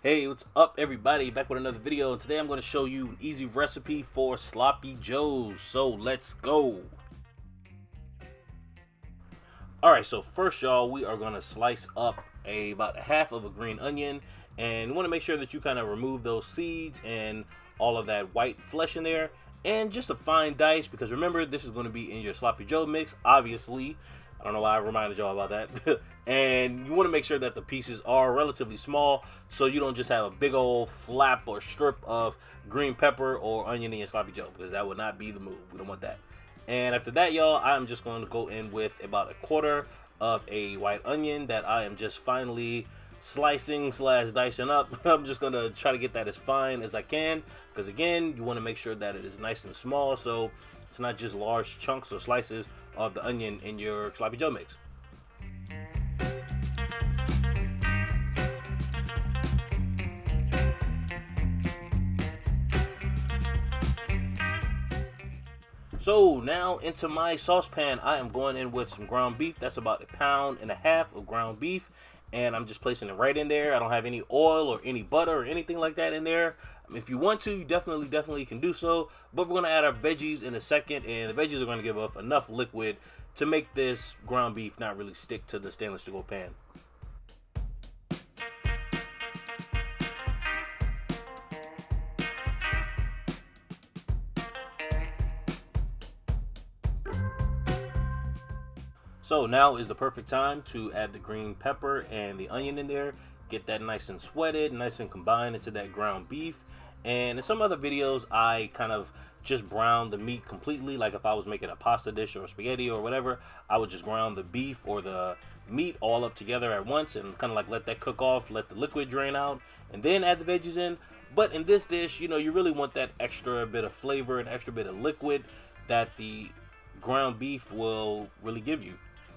Hey, what's up everybody? Back with another video, and today I'm going to show you an easy recipe for sloppy joes. So let's go. Alright, so first y'all, we are going to slice up about half of a green onion, and you want to make sure that you kind of remove those seeds and all of that white flesh in there, and just a fine dice, because remember, this is going to be in your sloppy joe mix, obviously. I don't know why I reminded y'all about that. And you want to make sure that the pieces are relatively small, so you don't just have a big old flap or strip of green pepper or onion in your sloppy joe, because that would not be the move. We don't want that. And after that, y'all, I'm just going to go in with about a quarter of a white onion that I am just finely slicing slash dicing up. I'm just going to try to get that as fine as I can, because again, you want to make sure that it is nice and small, so it's not just large chunks or slices of the onion in your sloppy joe mix. So now into my saucepan, I am going in with some ground beef. That's about 1.5 pounds of ground beef, and I'm just placing it right in there. I don't have any oil or any butter or anything like that in there. If you want to, you definitely can do so, but we're going to add our veggies in a second, and the veggies are going to give off enough liquid to make this ground beef not really stick to the stainless steel pan. So now is the perfect time to add the green pepper and the onion in there. Get that nice and sweated, nice and combined into that ground beef. And in some other videos, I kind of just brown the meat completely. Like if I was making a pasta dish or spaghetti or whatever, I would just ground the beef or the meat all up together at once and kind of like let that cook off, let the liquid drain out, and then add the veggies in. But in this dish, you know, you really want that extra bit of flavor and extra bit of liquid that the ground beef will really give you.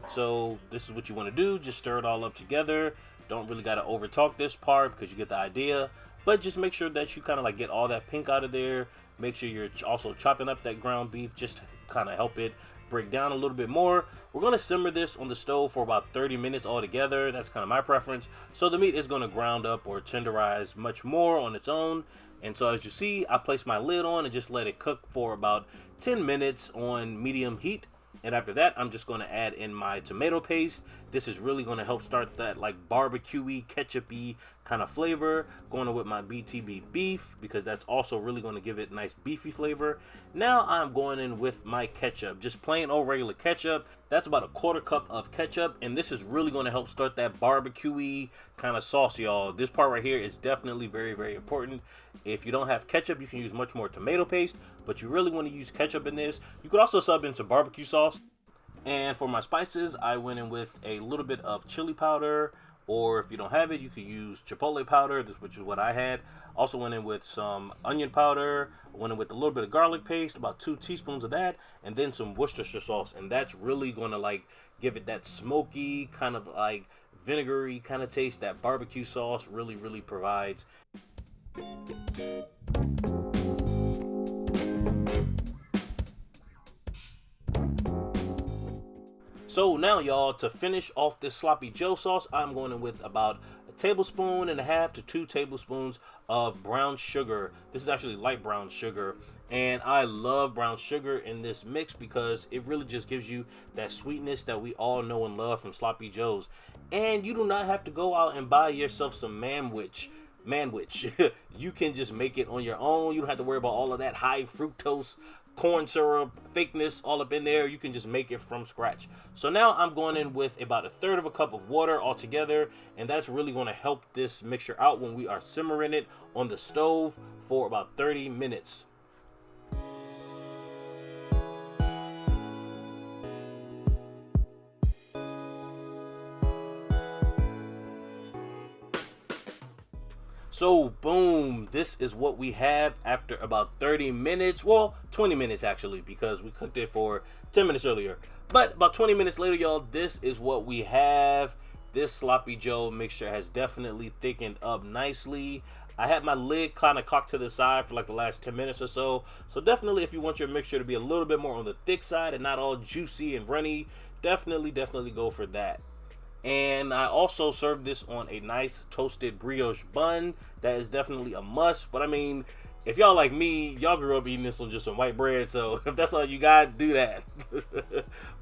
So this is what you want to do. Just stir it all up together. Don't really got to over talk this part because you get the idea, but just make sure that you kind of like get all that pink out of there. Make sure you're also chopping up that ground beef just to kind of help it break down a little bit more. We're going to simmer this on the stove for about 30 minutes altogether. That's kind of my preference. So the meat is going to ground up or tenderize much more on its own. And so as you see, I placed my lid on and just let it cook for about 10 minutes on medium heat. And after that, I'm just going to add in my tomato paste. This is really going to help start that like barbecue-y, ketchup-y kind of flavor. Going with my TB beef because that's also really going to give it nice beefy flavor. Now I'm going in with my ketchup, just plain old regular ketchup. That's about a quarter cup of ketchup, and this is really going to help start that barbecue-y kind of sauce, y'all. This part right here is definitely very important. If you don't have ketchup, you can use much more tomato paste, but you really want to use ketchup in this. You could also sub in some barbecue sauce. And for my spices, I went in with a little bit of chili powder, or if you don't have it, you could use chipotle powder, which is what I had. Also went in with some onion powder, went in with a little bit of garlic paste, about 2 teaspoons of that, and then some Worcestershire sauce. And that's really going to like give it that smoky, kind of like vinegary kind of taste that barbecue sauce really provides. So now, y'all, to finish off this sloppy joe sauce, I'm going in with about 1.5 tablespoons to 2 tablespoons of brown sugar. This is actually light brown sugar, and I love brown sugar in this mix because it really just gives you that sweetness that we all know and love from sloppy joes. And you do not have to go out and buy yourself some MANWICH. You can just make it on your own. You don't have to worry about all of that high fructose corn syrup fakeness all up in there. You can just make it from scratch. So now I'm going in with about 1/3 cup of water altogether, and that's really going to help this mixture out when we are simmering it on the stove for about 30 minutes. So boom, this is what we have after about 30 minutes. Well, 20 minutes actually, because we cooked it for 10 minutes earlier. But about 20 minutes later, y'all, this is what we have. This sloppy joe mixture has definitely thickened up nicely. I had my lid kind of cocked to the side for like the last 10 minutes or so. So definitely, if you want your mixture to be a little bit more on the thick side and not all juicy and runny, definitely go for that. And I also served this on a nice toasted brioche bun. That is definitely a must. But I mean, if y'all like me, y'all grew up eating this on just some white bread. So if that's all you got, do that.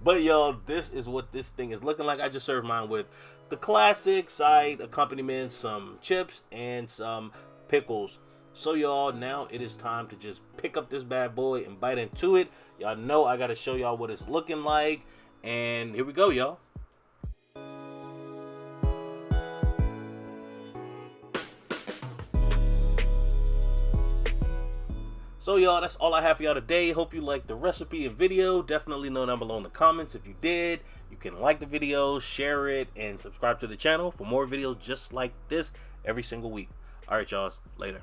But y'all, this is what this thing is looking like. I just served mine with the classic side accompaniment, some chips and some pickles. So y'all, now it is time to just pick up this bad boy and bite into it. Y'all know I gotta show y'all what it's looking like. And here we go, y'all. So y'all, that's all I have for y'all today. Hope you liked the recipe and video. Definitely know down below in the comments if you did. You can like the video, share it, and subscribe to the channel for more videos just like this every single week. All right, y'all. Later.